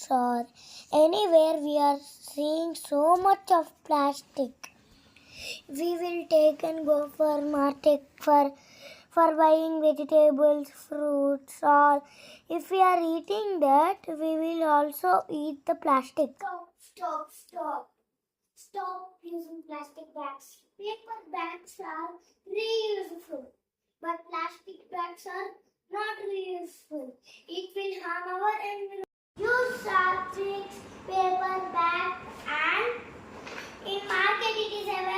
schools or anywhere we are seeing so much of plastic. We will take and go for market for buying vegetables, fruits, or if we are eating that, we will also eat the plastic. Stop using plastic bags. Paper bags are reusable, but plastic bags are not reusable. It will harm our environment. Use Sathwik paper bag, and in market it is available.